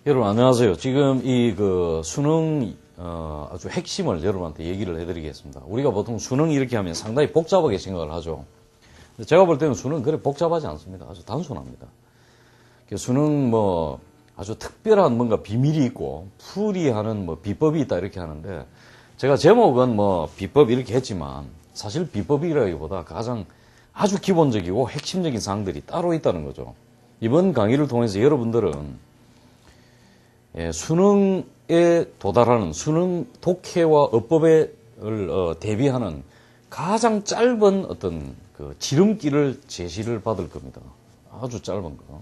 여러분 안녕하세요. 지금 이 수능 아주 핵심을 여러분한테 얘기를 해드리겠습니다. 우리가 보통 수능 이렇게 하면 상당히 복잡하게 생각을 하죠. 근데 제가 볼 때는 수능 그래 복잡하지 않습니다. 아주 단순합니다. 수능 아주 특별한 뭔가 비밀이 있고 풀이하는 비법이 있다 이렇게 하는데, 제가 제목은 비법 이렇게 했지만 사실 비법이라기보다 가장 아주 기본적이고 핵심적인 사항들이 따로 있다는 거죠. 이번 강의를 통해서 여러분들은 수능에 도달하는 수능 독해와 어법을 대비하는 가장 짧은 어떤 지름길을 제시를 받을 겁니다. 아주 짧은 거.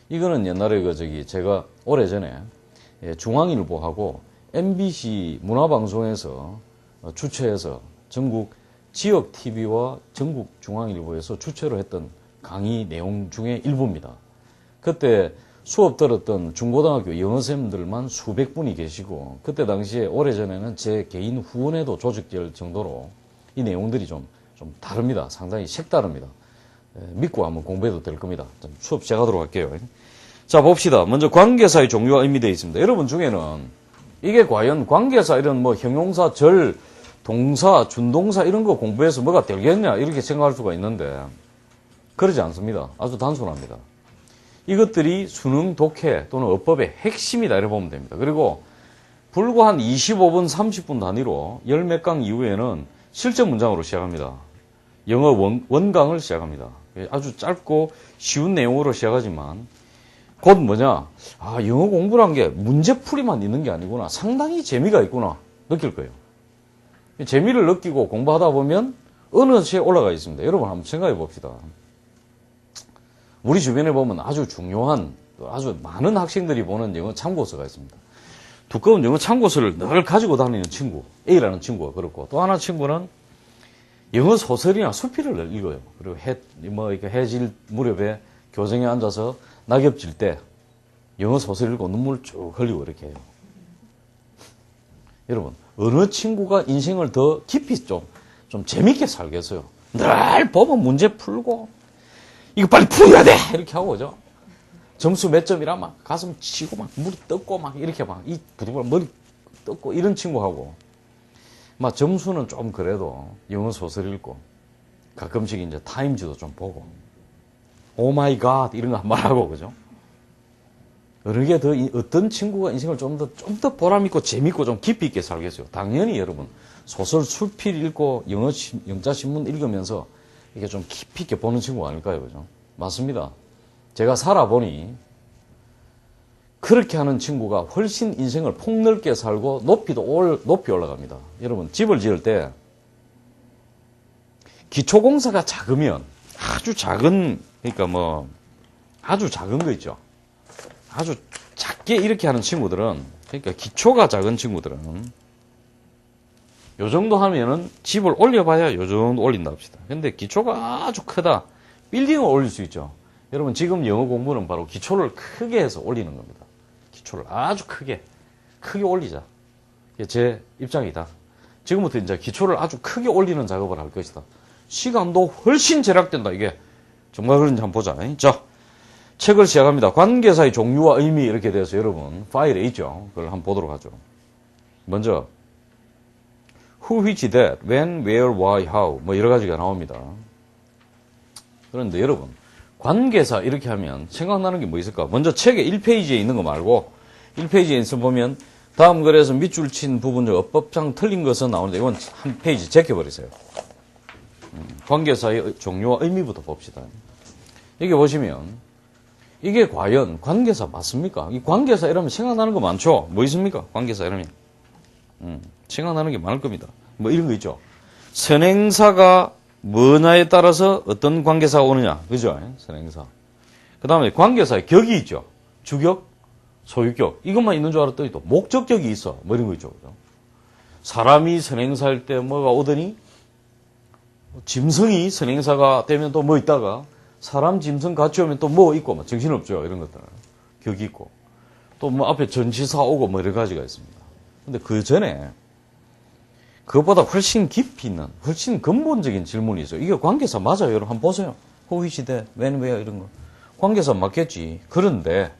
이거는 옛날에 제가 오래전에 중앙일보하고 MBC 문화방송에서 주최해서 전국 지역 TV와 전국 중앙일보에서 주최를 했던 강의 내용 중에 일부입니다. 그때 수업 들었던 중고등학교 영어쌤들만 수백 분이 계시고, 그때 당시에 오래전에는 제 개인 후원에도 조직될 정도로 이 내용들이 좀 다릅니다. 상당히 색다릅니다. 믿고 한번 공부해도 될 겁니다. 수업 시작하도록 할게요. 자, 봅시다. 먼저 관계사의 종류와 의미되어 있습니다. 여러분 중에는 이게 과연 관계사 이런 형용사, 절, 동사, 준동사 이런 거 공부해서 뭐가 되겠냐 이렇게 생각할 수가 있는데 그러지 않습니다. 아주 단순합니다. 이것들이 수능 독해 또는 어법의 핵심이다 이렇게 보면 됩니다. 그리고 불과 한 25분, 30분 단위로 열 몇 강 이후에는 실전 문장으로 시작합니다. 영어 원강을 시작합니다. 아주 짧고 쉬운 내용으로 시작하지만 곧 뭐냐, 영어 공부란 게 문제풀이만 있는 게 아니구나, 상당히 재미가 있구나 느낄 거예요. 재미를 느끼고 공부하다 보면 어느새 올라가 있습니다. 여러분 한번 생각해 봅시다. 우리 주변에 보면 아주 중요한, 아주 많은 학생들이 보는 영어 참고서가 있습니다. 두꺼운 영어 참고서를 늘 가지고 다니는 친구, A라는 친구가 그렇고, 또 하나 친구는 영어 소설이나 수필을 읽어요. 그리고 이렇게 해질 무렵에 교정에 앉아서 낙엽 질 때 영어 소설 읽고 눈물 쭉 흘리고 이렇게 해요. 여러분, 어느 친구가 인생을 더 깊이 좀 재밌게 살겠어요? 늘 보면 문제 풀고, 이거 빨리 풀어야 돼! 이렇게 하고, 그죠? 점수 몇 점이라 막 가슴 치고 막 물이 뜯고 막 이렇게 막 이 부두가 머리 뜯고 이런 친구하고, 막 점수는 좀 그래도 영어 소설 읽고, 가끔씩 이제 타임즈도 좀 보고, 오 마이 갓 이런 거 말하고, 그죠? 어느 게 더, 어떤 친구가 인생을 좀 더 보람있고 재밌고 좀 깊이 있게 살겠어요? 당연히 여러분, 소설 수필 읽고 영자 신문 읽으면서 이게 좀 깊이 있게 보는 친구가 아닐까요? 그죠? 맞습니다. 제가 살아보니 그렇게 하는 친구가 훨씬 인생을 폭넓게 살고 높이 올라갑니다. 여러분, 집을 지을 때 기초공사가 작으면 아주 작은, 그러니까 아주 작은 거 있죠. 아주 작게 이렇게 하는 친구들은, 그러니까 기초가 작은 친구들은 요 정도 하면은 집을 올려봐야 요 정도 올린다 합시다. 근데 기초가 아주 크다. 빌딩을 올릴 수 있죠. 여러분, 지금 영어 공부는 바로 기초를 크게 해서 올리는 겁니다. 기초를 아주 크게 올리자. 이게 제 입장이다. 지금부터 이제 기초를 아주 크게 올리는 작업을 할 것이다. 시간도 훨씬 절약된다. 이게 정말 그런지 한번 보자. 자, 책을 시작합니다. 관계사의 종류와 의미 이렇게 돼서 여러분 파일에 있죠. 그걸 한번 보도록 하죠. 먼저 who, which, that, when, where, why, how 여러 가지가 나옵니다. 그런데 여러분, 관계사 이렇게 하면 생각나는 게 뭐 있을까? 먼저 책의 1페이지에 있는 거 말고 1페이지에 있어 보면 다음 글에서 밑줄 친 부분 중 어법상 틀린 것은 나오는데 이건 한 페이지 제껴버리세요. 관계사의 종류와 의미부터 봅시다. 여기 보시면 이게 과연 관계사 맞습니까? 이 관계사 이러면 생각나는 거 많죠? 뭐 있습니까? 관계사 이러면 생각나는 게 많을 겁니다. 이런 거 있죠. 선행사가 뭐냐에 따라서 어떤 관계사가 오느냐. 그죠? 선행사. 그 다음에 관계사의 격이 있죠. 주격, 소유격. 이것만 있는 줄 알았더니 또 목적격이 있어. 이런 거 있죠. 그죠? 사람이 선행사일 때 뭐가 오더니 짐승이 선행사가 되면 또 뭐 있다가 사람, 짐승 같이 오면 또 뭐 있고 정신없죠. 이런 것들. 격이 있고. 또 앞에 전치사 오고 여러 가지가 있습니다. 근데 그 전에 그것보다 훨씬 깊이 있는, 훨씬 근본적인 질문이 있어요. 이게 관계사 맞아요? 여러분 한번 보세요. who, which, that, when, where 이런 거. 관계사 맞겠지. 그런데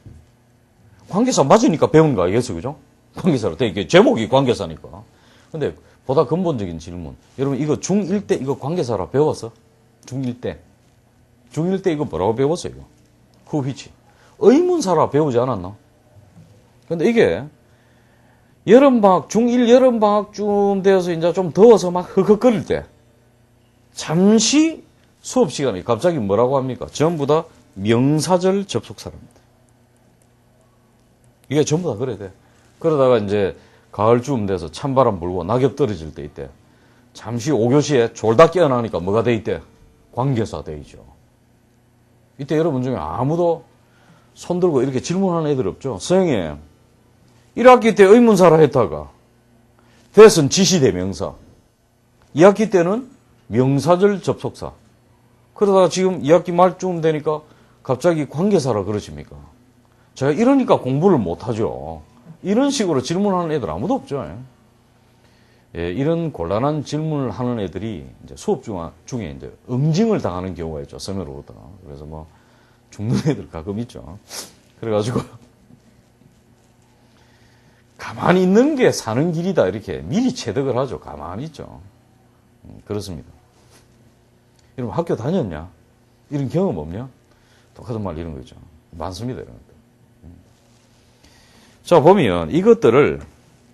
관계사 맞으니까 배운 거 아니겠어요? 그죠? 관계사로. 이게 제목이 관계사니까. 근데 보다 근본적인 질문. 여러분, 이거 중1 때 이거 관계사라 배웠어? 중1 때. 중1 때 이거 뭐라고 배웠어요? 이거? 후휘치. 의문사라 배우지 않았나? 근데 이게 여름방학, 중1 여름방학쯤 되어서 이제 좀 더워서 막 흑흑거릴 때 잠시 수업 시간에 갑자기 뭐라고 합니까? 전부 다 명사절 접속사랍니다. 이게 전부 다 그래야 돼. 그러다가 이제 가을쯤 돼서 찬바람 불고 낙엽 떨어질 때 이때 잠시 5교시에 졸다 깨어나니까 뭐가 돼 있대? 관계사 돼 있죠. 이때 여러분 중에 아무도 손 들고 이렇게 질문하는 애들 없죠? 선생님, 1학기 때 의문사라 했다가 대선 지시대명사, 2학기 때는 명사절 접속사, 그러다가 지금 2학기 말쯤 되니까 갑자기 관계사라 그러십니까? 제가 이러니까 공부를 못하죠. 이런 식으로 질문하는 애들 아무도 없죠. 예, 이런 곤란한 질문을 하는 애들이 이제 수업 중에 이제 응징을 당하는 경우가 있죠. 선배로부터. 그래서 뭐 죽는 애들 가끔 있죠. 그래가지고 가만히 있는 게 사는 길이다 이렇게 미리 체득을 하죠. 가만히 있죠. 그렇습니다. 여러분 학교 다녔냐? 이런 경험 없냐? 똑같은 말 이런 거 있죠. 많습니다. 이런 것들. 자, 보면 이것들을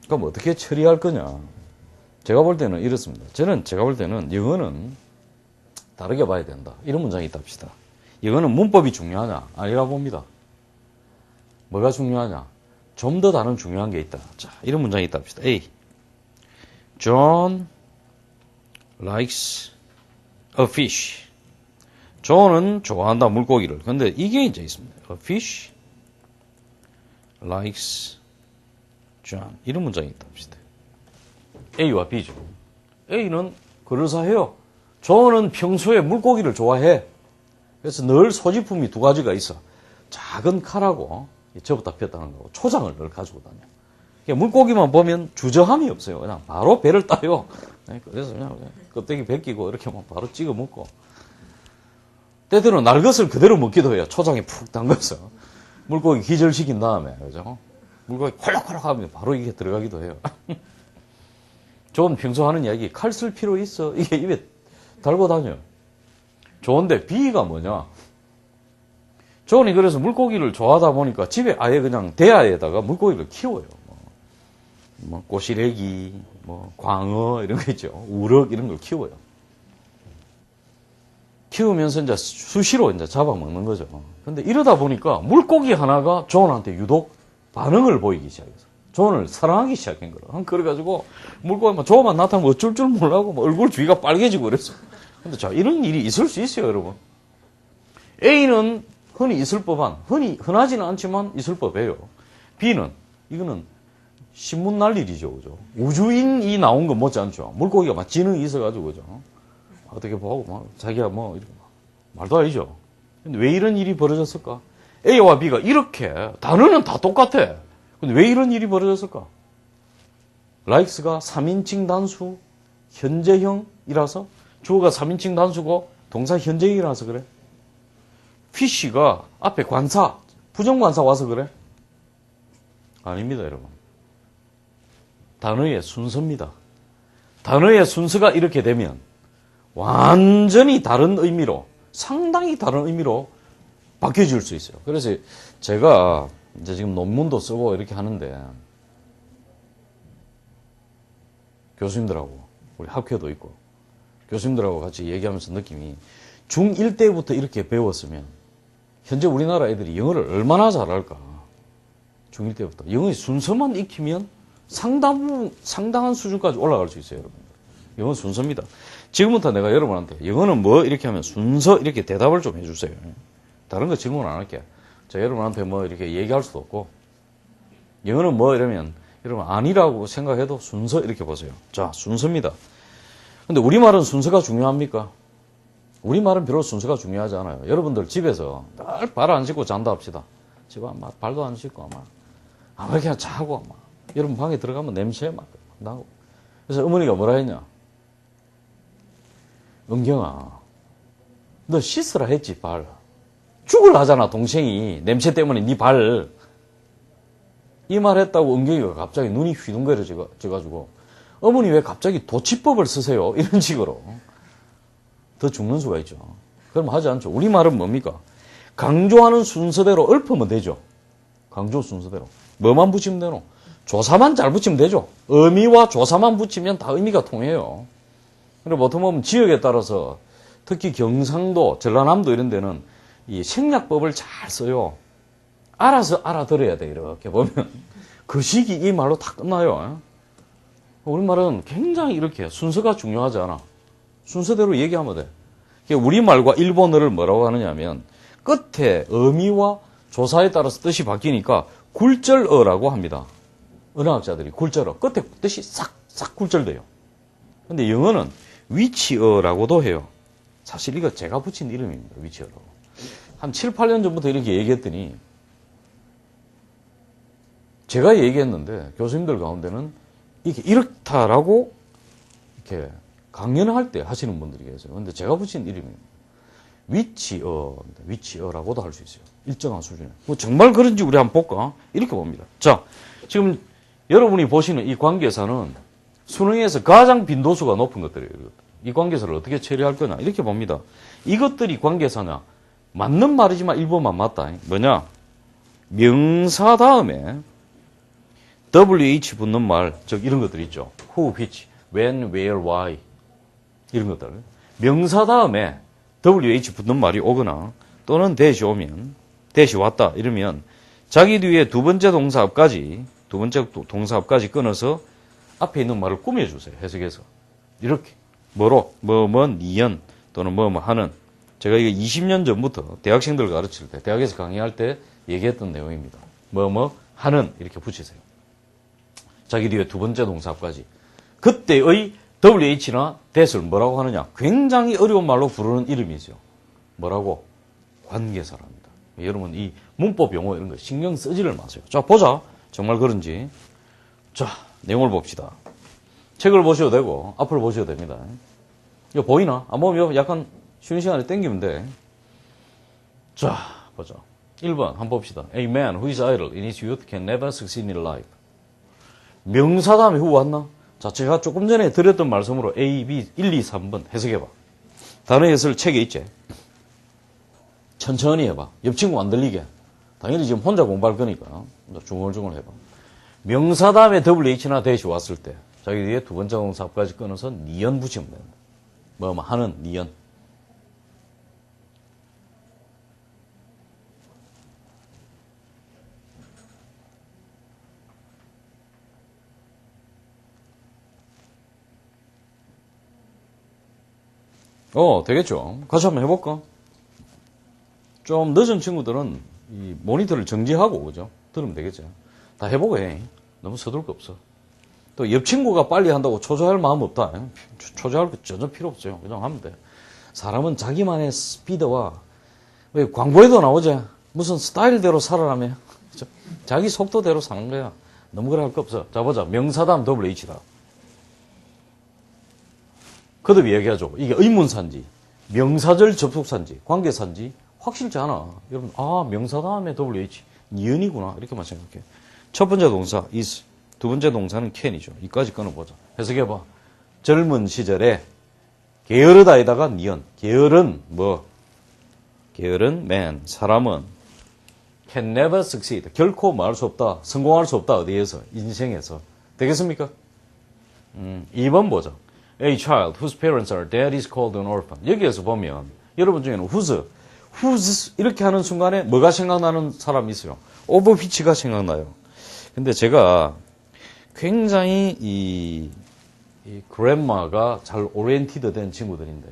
그럼 어떻게 처리할 거냐? 제가 볼 때는 이렇습니다. 제가 볼 때는 영어는 다르게 봐야 된다. 이런 문장이 있다 합시다. 영어는 문법이 중요하냐? 아니라 봅니다. 뭐가 중요하냐? 좀 더 다른 중요한 게 있다. 자, 이런 문장이 있다 합시다. A. John likes a fish. 존은 좋아한다, 물고기를. 근데 이게 이제 있습니다. A fish likes John. 이런 문장이 있다 합시다. A와 B죠. A는 그럴싸해요. 존은 평소에 물고기를 좋아해. 그래서 늘 소지품이 두 가지가 있어. 작은 칼하고 접었다 폈다는 거고 초장을 늘 가지고 다녀. 그러니까 물고기만 보면 주저함이 없어요. 그냥 바로 배를 따요. 그래서 그냥 껍데기 벗기고 이렇게 하면 바로 찍어 먹고. 때때로 날 것을 그대로 먹기도 해요. 초장에 푹 담가서. 물고기 기절시킨 다음에, 그죠? 물고기 콜록콜록 하면 바로 이게 들어가기도 해요. 좋은 평소 하는 이야기, 칼 쓸 필요 있어. 이게 입에 달고 다녀. 좋은데, B가 뭐냐? 존이 그래서 물고기를 좋아하다 보니까 집에 아예 그냥 대야에다가 물고기를 키워요. 뭐 꼬시래기, 뭐 광어 이런 거 있죠. 우럭 이런 걸 키워요. 키우면서 이제 수시로 이제 잡아먹는 거죠. 근데 이러다 보니까 물고기 하나가 존한테 유독 반응을 보이기 시작해서 존을 사랑하기 시작한 거라. 그래가지고 물고기만 존만 나타나면 어쩔 줄 몰라고 뭐 얼굴 주위가 빨개지고 그랬어. 근데 자, 이런 일이 있을 수 있어요, 여러분. A는 흔히 있을 법한, 흔하지는 않지만 있을 법해요. B는, 이거는 신문 날 일이죠, 그죠? 우주인이 나온 건 못지않죠. 물고기가 막 지능이 있어가지고, 그죠? 어떻게 보고, 막, 자기가 뭐, 이렇게 말도 아니죠. 근데 왜 이런 일이 벌어졌을까? A와 B가 이렇게, 단어는 다 똑같아. 근데 왜 이런 일이 벌어졌을까? likes가 3인칭 단수, 현재형이라서, 주어가 3인칭 단수고, 동사 현재형이라서 그래. fish가 앞에 관사, 부정관사 와서 그래? 아닙니다, 여러분. 단어의 순서입니다. 단어의 순서가 이렇게 되면 완전히 다른 의미로, 상당히 다른 의미로 바뀌어질 수 있어요. 그래서 제가 이제 지금 논문도 쓰고 이렇게 하는데 교수님들하고, 우리 학회도 있고, 교수님들하고 같이 얘기하면서 느낌이 중1 때부터 이렇게 배웠으면 현재 우리나라 애들이 영어를 얼마나 잘할까. 중1 때부터. 영어의 순서만 익히면 상당한 수준까지 올라갈 수 있어요, 여러분. 영어 순서입니다. 지금부터 내가 여러분한테 영어는 뭐 이렇게 하면 순서 이렇게 대답을 좀 해주세요. 다른 거 질문 안 할게. 자, 여러분한테 뭐 이렇게 얘기할 수도 없고. 영어는 뭐 이러면 여러분 아니라고 생각해도 순서 이렇게 보세요. 자, 순서입니다. 근데 우리말은 순서가 중요합니까? 우리말은 별로 순서가 중요하지 않아요. 여러분들 집에서 늘 발 안 씻고 잔다 합시다. 집안 막 발도 안 씻고 아마 그냥 자고 막 여러분 방에 들어가면 냄새 막 나고. 그래서 어머니가 뭐라 했냐? 은경아, 너 씻으라 했지 발. 죽을라 하잖아 동생이 냄새 때문에 네 발. 이 말 했다고 은경이가 갑자기 눈이 휘둥그레져가지고 어머니 왜 갑자기 도치법을 쓰세요? 이런 식으로 더 죽는 수가 있죠. 그럼 하지 않죠. 우리말은 뭡니까? 강조하는 순서대로 읊으면 되죠. 강조 순서대로. 뭐만 붙이면 되노? 조사만 잘 붙이면 되죠. 의미와 조사만 붙이면 다 의미가 통해요. 그리고 보통 보면 지역에 따라서 특히 경상도, 전라남도 이런 데는 이 생략법을 잘 써요. 알아서 알아들어야 돼, 이렇게 보면. 그 시기 이 말로 다 끝나요. 우리말은 굉장히 이렇게 순서가 중요하지 않아. 순서대로 얘기하면 돼. 우리말과 일본어를 뭐라고 하느냐 하면 끝에 의미와 조사에 따라서 뜻이 바뀌니까 굴절어라고 합니다. 언어학자들이 굴절어. 끝에 뜻이 싹 굴절돼요. 근데 영어는 위치어라고도 해요. 사실 이거 제가 붙인 이름입니다. 위치어라고. 한 7, 8년 전부터 이렇게 얘기했더니 제가 얘기했는데 교수님들 가운데는 이게 이렇다라고 이렇게 강연할 때 하시는 분들이 계세요. 근데 제가 붙인 이름입니다. 위치어입니다. 위치어라고도 할 수 있어요. 일정한 수준에. 뭐 정말 그런지 우리 한번 볼까? 이렇게 봅니다. 자, 지금 여러분이 보시는 이 관계사는 수능에서 가장 빈도수가 높은 것들이에요. 이 관계사를 어떻게 처리할 거냐? 이렇게 봅니다. 이것들이 관계사냐? 맞는 말이지만 일본만 맞다. 뭐냐? 명사 다음에 WH 붙는 말, 즉 이런 것들 있죠. Who, which, when, where, why 이런 것들. 명사 다음에 WH 붙는 말이 오거나 또는 대시 오면, 대시 왔다 이러면 자기 뒤에 두 번째 동사 앞까지 끊어서 앞에 있는 말을 꾸며주세요. 해석해서. 이렇게. 뭐로? 니연 또는 뭐 하는. 제가 이거 20년 전부터 대학생들 가르칠 때, 대학에서 강의할 때 얘기했던 내용입니다. 하는 이렇게 붙이세요. 자기 뒤에 두 번째 동사 앞까지. 그때의 WH나 that을 뭐라고 하느냐? 굉장히 어려운 말로 부르는 이름이죠. 뭐라고? 관계사랍니다. 여러분 이 문법 용어 이런 거 신경 쓰지를 마세요. 자, 보자. 정말 그런지. 자, 내용을 봅시다. 책을 보셔도 되고 앞을 보셔도 됩니다. 이거 보이나? 안 보면 약간 쉬는 시간에 땡기면 돼. 자, 보자. 1번 한번 봅시다. A man who is idle in his youth can never succeed in life. 명사 다음에 who 왔나? 자, 제가 조금 전에 드렸던 말씀으로 A, B, 1, 2, 3번 해석해봐. 단어 해설 책에 있지? 천천히 해봐. 옆 친구 안 들리게. 당연히 지금 혼자 공부할 거니까 중얼중얼 해봐. 명사 다음에 WH나 that이 왔을 때 자기 뒤에 두 번째 동사 앞까지 끊어서 니연 붙이면 된다. 하는 니연. 되겠죠. 같이 한번 해볼까? 좀 늦은 친구들은 이 모니터를 정지하고, 그죠? 들으면 되겠죠. 다 해보고 해. 너무 서둘 거 없어. 또 옆 친구가 빨리 한다고 초조할 마음 없다. 초조할 거 전혀 필요 없어요. 그냥 하면 돼. 사람은 자기만의 스피드와, 왜 광고에도 나오지? 무슨 스타일대로 살아라며. 자기 속도대로 사는 거야. 너무 그래 할 거 없어. 자, 보자. 명사다음 WH다. 거듭 얘기하죠. 이게 의문사인지, 명사절 접속사인지, 관계사인지 확실치 않아. 여러분, 명사 다음에 WH, 니은이구나. 이렇게만 생각해. 첫 번째 동사 is, 두 번째 동사는 can이죠. 이까지 끊어보자. 해석해봐. 젊은 시절에 게으르다에다가 니은. 게으른 게으른 man, 사람은 can never succeed. 결코 말할 수 없다. 성공할 수 없다. 어디에서? 인생에서. 되겠습니까? 2번 보자. A child whose parents are dead is called an orphan. 여기에서 보면 여러분 중에는 whose 이렇게 하는 순간에 뭐가 생각나는 사람이 있어요? over which가 생각나요. 근데 제가 굉장히 이 그랜마가 잘 오리엔티드 된 친구들인데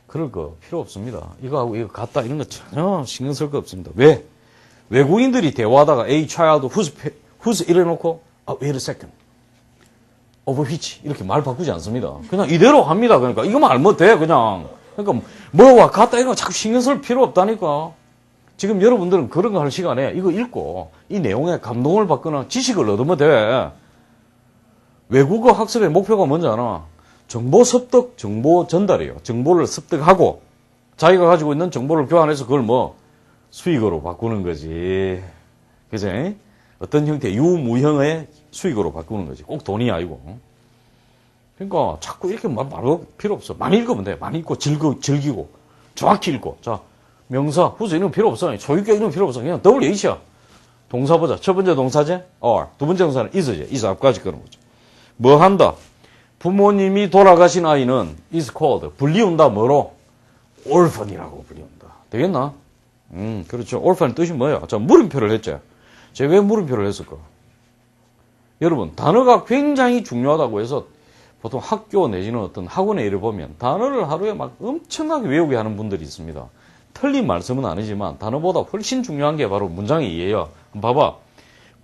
그럴 거 필요 없습니다. 이거하고 이거 같다 이런 거 전혀 신경 쓸 거 없습니다. 왜? 외국인들이 대화하다가 A child whose 이래놓고 wait a second. over which 이렇게 말 바꾸지 않습니다. 그냥 이대로 합니다. 그러니까 이거만 알면 돼. 그냥. 그러니까 뭐와 같다 이거 자꾸 신경 쓸 필요 없다니까. 지금 여러분들은 그런 거 할 시간에 이거 읽고 이 내용에 감동을 받거나 지식을 얻으면 돼. 외국어 학습의 목표가 뭔지 아나? 정보 습득, 정보 전달이에요. 정보를 습득하고 자기가 가지고 있는 정보를 교환해서 그걸 수익으로 바꾸는 거지. 그지? 어떤 형태의 유무형의 수익으로 바꾸는 거지. 꼭 돈이 아니고. 그러니까 자꾸 이렇게 말할 필요 없어. 많이 읽으면 돼. 많이 읽고 즐기고 정확히 읽고. 자, 명사, 후수 이런 거 필요 없어. 소유격 이런 거 필요 없어. 그냥 WH야. 동사 보자. 첫 번째 동사제 are. 두 번째 동사는 is제. is 앞까지 끄는 거죠. 뭐 한다? 부모님이 돌아가신 아이는 is called. 불리운다. 뭐로? orphan이라고 불리운다. 되겠나? 그렇죠. orphan 뜻이 뭐야? 자, 물음표를 했죠. 제가 왜 물음표를 했을까? 여러분, 단어가 굉장히 중요하다고 해서 보통 학교 내지는 어떤 학원에 일을 보면 단어를 하루에 막 엄청나게 외우게 하는 분들이 있습니다. 틀린 말씀은 아니지만 단어보다 훨씬 중요한 게 바로 문장의 이해야. 봐봐.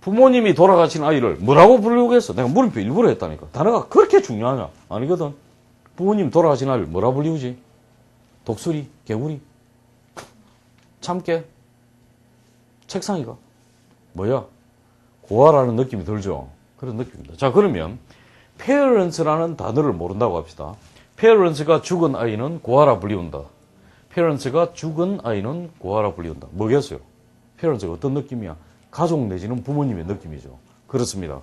부모님이 돌아가신 아이를 뭐라고 부르려고 했어? 내가 물음표 일부러 했다니까. 단어가 그렇게 중요하냐? 아니거든. 부모님 돌아가신 아이를 뭐라 불리우지? 독수리? 개구리? 참깨? 책상이가? 뭐야? 고아라는 느낌이 들죠? 그런 느낌입니다. 자, 그러면 parents라는 단어를 모른다고 합시다. parents가 죽은 아이는 고아라 불리운다. parents가 죽은 아이는 고아라 불리운다. 뭐겠어요? parents가 어떤 느낌이야? 가족 내지는 부모님의 느낌이죠. 그렇습니다.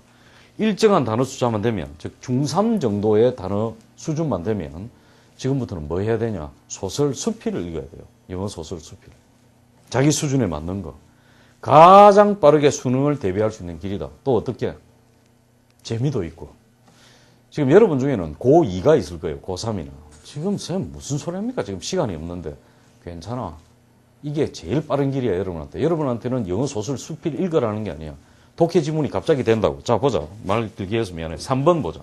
일정한 단어 숫자만 되면, 즉 중3 정도의 단어 수준만 되면 지금부터는 뭐 해야 되냐? 소설 수필을 읽어야 돼요. 영어 소설 수필. 자기 수준에 맞는 거. 가장 빠르게 수능을 대비할 수 있는 길이다. 또 어떻게? 재미도 있고. 지금 여러분 중에는 고2가 있을 거예요. 고3이나. 지금 쌤 무슨 소리 합니까? 지금 시간이 없는데. 괜찮아. 이게 제일 빠른 길이야, 여러분한테. 여러분한테는 영어 소설 수필 읽으라는 게 아니야. 독해 지문이 갑자기 된다고. 자, 보자. 말 길게 해서 미안해. 3번 보자.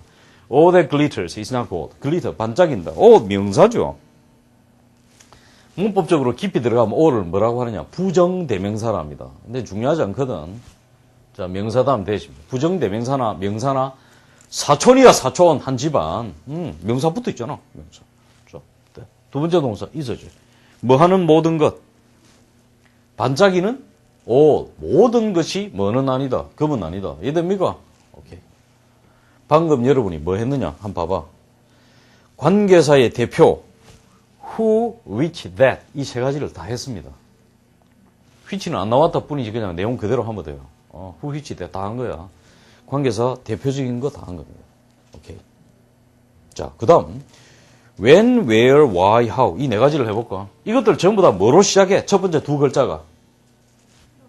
All that glitters is not gold. 글리터, 반짝인다. 명사죠. 문법적으로 깊이 들어가면 all을 뭐라고 하느냐? 부정대명사랍니다. 근데 중요하지 않거든. 자, 명사 다음 대십니다. 부정대명사나 명사나 사촌이야, 사촌. 한 집안. 명사 붙어 있잖아. 명사. 자, 두 번째 동사, 있어지. 뭐 하는 모든 것. 반짝이는 모든 것이 뭐는 아니다. 금은 아니다. 이해됩니까? 오케이. 방금 여러분이 뭐 했느냐? 한번 봐봐. 관계사의 대표, who, which, that. 이 세 가지를 다 했습니다. which는 안 나왔다 뿐이지 그냥 내용 그대로 하면 돼요. who, which, that 다 한 거야. 관계사 대표적인 거 다 한 겁니다. 오케이. 자, 그 다음. when, where, why, how. 이 네 가지를 해볼까? 이것들 전부 다 뭐로 시작해? 첫 번째 두 글자가.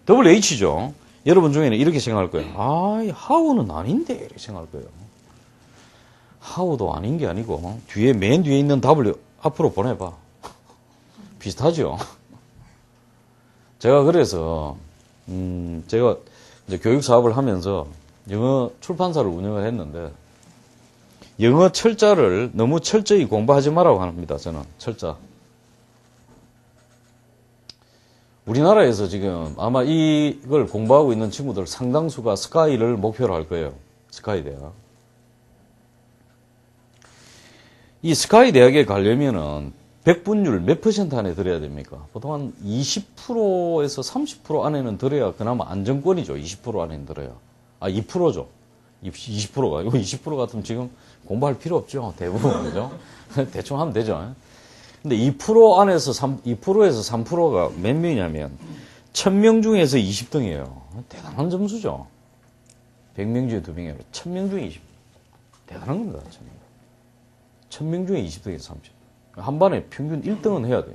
WH죠. 여러분 중에는 이렇게 생각할 거예요. how는 아닌데. 이렇게 생각할 거예요. how도 아닌 게 아니고, 맨 뒤에 있는 W 앞으로 보내봐. 비슷하죠? 제가 그래서, 제가 이제 교육 사업을 하면서 영어 출판사를 운영을 했는데, 영어 철자를 너무 철저히 공부하지 말라고 합니다, 저는. 철자. 우리나라에서 지금 아마 이걸 공부하고 있는 친구들 상당수가 스카이를 목표로 할 거예요. 스카이 대학. 이 스카이 대학에 가려면은 백분율 몇 퍼센트 안에 들어야 됩니까? 보통 한 20%에서 30% 안에는 들어야 그나마 안정권이죠. 20% 안에는 들어야. 2%죠. 20%가. 이거 20% 같으면 지금 공부할 필요 없죠. 대부분. 그죠? 대충 하면 되죠. 근데 2% 안에서 2%에서 3%가 몇 명이냐면 1000명 중에서 20등이에요. 대단한 점수죠. 100명 중에 2명이 아니라 1000명 중에 20. 대단한 겁니다. 1000명 중에 20등에서 30. 한 반에 평균 1등은 해야 돼요.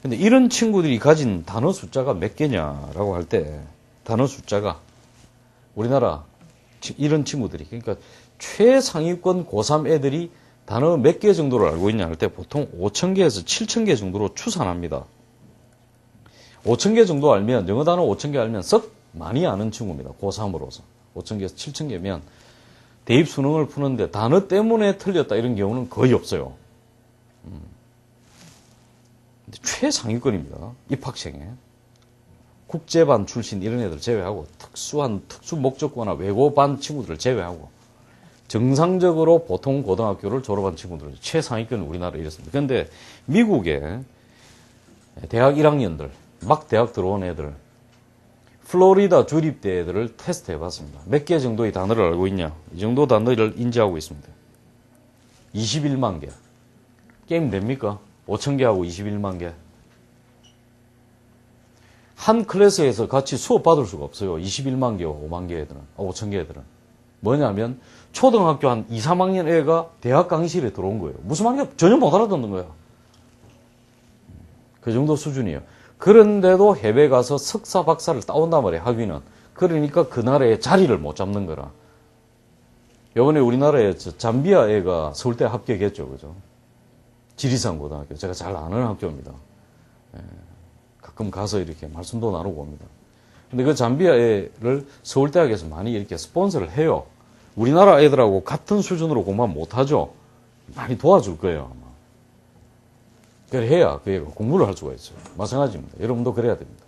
근데 이런 친구들이 가진 단어 숫자가 몇 개냐라고 할 때 단어 숫자가 우리나라 이런 친구들이 그러니까 최상위권 고3 애들이 단어 몇 개 정도를 알고 있냐 할 때 보통 5,000개에서 7,000개 정도로 추산합니다. 5,000개 정도 알면 영어 단어 5,000개 알면 썩 많이 아는 친구입니다. 고3으로서 5,000개에서 7,000개면 대입 수능을 푸는데 단어 때문에 틀렸다 이런 경우는 거의 없어요. 근데 최상위권입니다. 입학생에. 국제반 출신 이런 애들 제외하고 특수한 특수 목적고나 외고반 친구들을 제외하고 정상적으로 보통 고등학교를 졸업한 친구들 최상위권은 우리나라에 이렇습니다. 그런데 미국에 대학 1학년들 막 대학 들어온 애들 플로리다 주립대 애들을 테스트 해봤습니다. 몇 개 정도의 단어를 알고 있냐? 이 정도 단어를 인지하고 있습니다. 21만 개. 게임 됩니까? 5,000개하고 21만 개. 한 클래스에서 같이 수업 받을 수가 없어요. 21만 개와 5만 개 애들은, 5천 개 애들은. 뭐냐면, 초등학교 한 2, 3학년 애가 대학 강의실에 들어온 거예요. 무슨 말인가 전혀 못 알아듣는 거야. 그 정도 수준이에요. 그런데도 해외 가서 석사, 박사를 따온단 말이에요, 학위는. 그러니까 그 나라에 자리를 못 잡는 거라. 요번에 우리나라에 잠비아 애가 서울대 합격했죠, 그죠? 지리산 고등학교. 제가 잘 아는 학교입니다. 예, 가끔 가서 이렇게 말씀도 나누고 옵니다. 근데 그 잠비아 애를 서울대학에서 많이 이렇게 스폰서를 해요. 우리나라 애들하고 같은 수준으로 공부하면 못하죠. 많이 도와줄 거예요, 아마. 그래 해야 그 애가 공부를 할 수가 있어요. 마찬가지입니다. 여러분도 그래야 됩니다.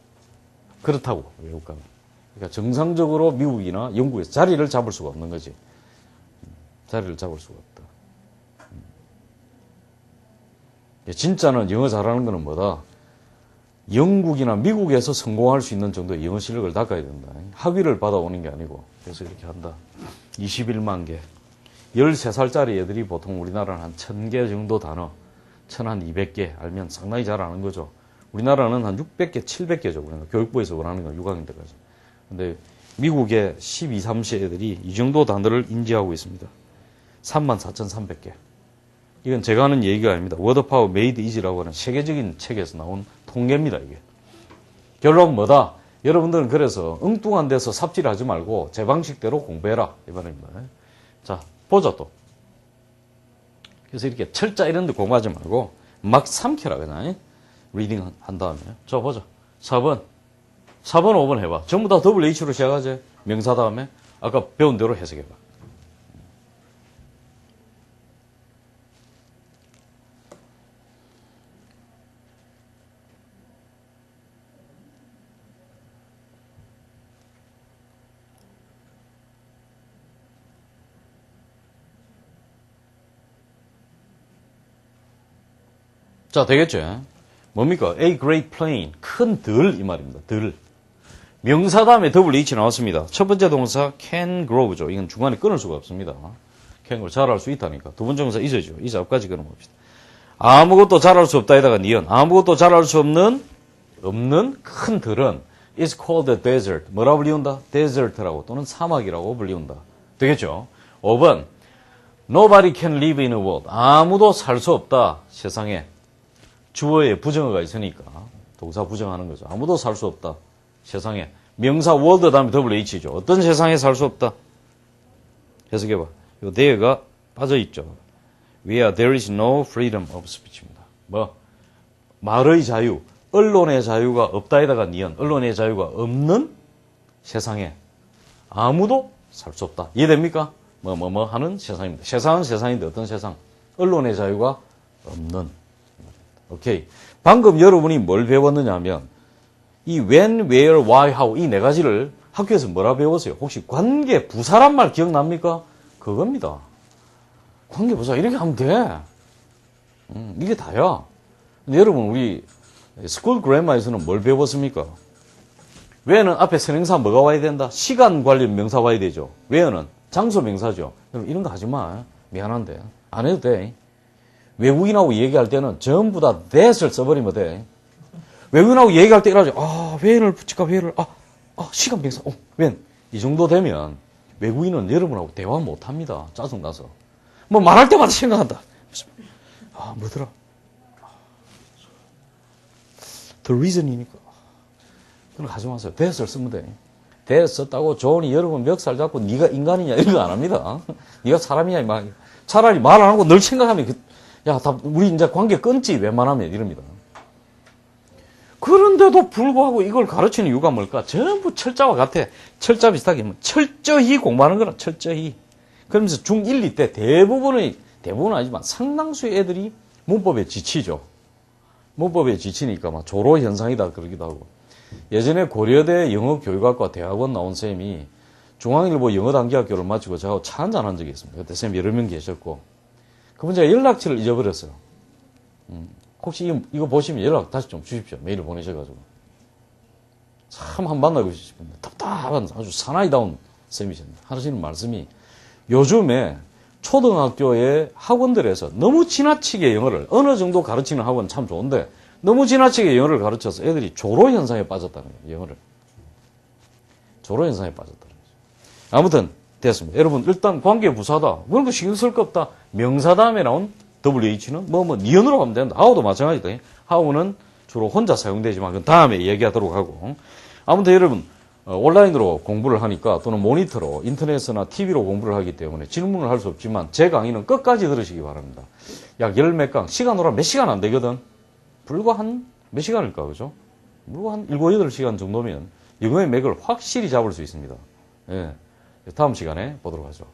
그렇다고, 외국가가. 그러니까 정상적으로 미국이나 영국에서 자리를 잡을 수가 없는 거지. 자리를 잡을 수가 없다. 진짜는 영어 잘하는 거는 뭐다? 영국이나 미국에서 성공할 수 있는 정도의 영어 실력을 닦아야 된다. 학위를 받아오는 게 아니고. 그래서 이렇게 한다. 21만 개. 13살짜리 애들이 보통 우리나라는 한 1000개 정도 단어, 1200개 알면 상당히 잘 아는 거죠. 우리나라는 한 600개, 700개죠. 우리나라 교육부에서 원하는 건 6학년 때까지. 근데 미국의 12, 3세 애들이 이 정도 단어를 인지하고 있습니다. 34,300개. 이건 제가 하는 얘기가 아닙니다. 워드 파워 메이드 이지라고 하는 세계적인 책에서 나온 통계입니다, 이게. 결론은 뭐다? 여러분들은 그래서 엉뚱한 데서 삽질하지 말고 제 방식대로 공부해라. 이 말입니다. 자, 보자 또. 그래서 이렇게 철자 이런 데 공부하지 말고 막 삼켜라, 그냥. 리딩 한 다음에. 자, 보자. 4번. 4번, 5번 해봐. 전부 다 더블 H로 시작하지. 명사 다음에. 아까 배운 대로 해석해봐. 자, 되겠죠? 뭡니까? A great plane. 큰 들, 이 말입니다. 들. 명사 다음에 더블 H 나왔습니다. 첫 번째 동사 can grow죠. 이건 중간에 끊을 수가 없습니다. can grow. 잘할 수 있다니까. 두 번째 동사 is죠. is 앞까지 끊어봅시다. 아무것도 잘할 수 없다에다가 니은. 아무것도 잘할 수 없는 큰 들은 is called a desert. 뭐라고 불리운다? desert라고 또는 사막이라고 불리운다. 되겠죠? 5번. Nobody can live in a world. 아무도 살 수 없다. 세상에. 주어에 부정어가 있으니까 동사 부정하는 거죠. 아무도 살 수 없다. 세상에. 명사 world 다음에 더블 H죠. 어떤 세상에 살 수 없다. 해석해봐. 이 there가 빠져있죠. Where there is no freedom of speech입니다. 뭐? 말의 자유, 언론의 자유가 없다에다가 니은, 언론의 자유가 없는 세상에 아무도 살 수 없다. 이해됩니까? 뭐 하는 세상입니다. 세상은 세상인데 어떤 세상? 언론의 자유가 없는. 오케이. 방금 여러분이 뭘 배웠느냐 하면 이 when, where, why, how 이 네 가지를 학교에서 뭐라 배웠어요? 혹시 관계 부사란 말 기억납니까? 그겁니다. 관계 부사 이렇게 하면 돼. 이게 다야. 근데 여러분 우리 스쿨 그래머에서는 뭘 배웠습니까? where는 앞에 선행사 뭐가 와야 된다? 시간 관련 명사 와야 되죠. where는 장소 명사죠. 여러분 이런 거 하지 마. 미안한데. 안 해도 돼. 외국인하고 얘기할 때는 전부 다 that을 써버리면 돼. 외국인하고 얘기할 때 이러죠. when을 붙일까, where를, 시간 명사, when. 이 정도 되면 외국인은 여러분하고 대화 못 합니다. 짜증나서. 뭐 말할 때마다 생각한다. 뭐더라? The reason이니까. 그런 거 하지 마세요. that을 쓰면 돼. that 썼다고 조언이 여러분 멱살 잡고 네가 인간이냐 이런 거 안 합니다. 네가 사람이냐 막 차라리 말 안 하고 늘 생각하면 우리 이제 관계 끊지, 웬만하면, 이럽니다. 그런데도 불구하고 이걸 가르치는 이유가 뭘까? 전부 철자와 같아. 철자 비슷하게, 철저히 공부하는 거라, 철저히. 그러면서 중1, 2 때 대부분은 아니지만 상당수의 애들이 문법에 지치죠. 문법에 지치니까 막 조로 현상이다, 그러기도 하고. 예전에 고려대 영어교육학과 대학원 나온 쌤이 중앙일보 영어단기학교를 마치고 저하고 차 한잔한 적이 있습니다. 그때 쌤 여러 명 계셨고. 그분 제가 연락처를 잊어버렸어요. 혹시 이거 보시면 연락 다시 좀 주십시오. 메일을 보내셔가지고. 참 한 번 만나고 싶은데 답답한 아주 사나이다운 쌤이셨는데 하시는 말씀이 요즘에 초등학교의 학원들에서 너무 지나치게 영어를 어느 정도 가르치는 학원 참 좋은데 너무 지나치게 영어를 가르쳐서 애들이 조로 현상에 빠졌다는 거예요. 영어를. 조로 현상에 빠졌다는 거죠. 아무튼 됐습니다. 여러분 일단 관계부사다. 그런 거 신경 쓸 거 없다. 명사 다음에 나온 WH는 니은으로 가면 된다. how도 마찬가지다. how는 주로 혼자 사용되지만 그 다음에 얘기하도록 하고. 아무튼 여러분 온라인으로 공부를 하니까 또는 모니터로 인터넷이나 TV로 공부를 하기 때문에 질문을 할 수 없지만 제 강의는 끝까지 들으시기 바랍니다. 약 열 몇 강, 시간으로 몇 시간 안 되거든. 불과 한 몇 시간일까, 그죠? 불과 한 7, 8시간 정도면 영어의 맥을 확실히 잡을 수 있습니다. 예. 다음 시간에 보도록 하죠.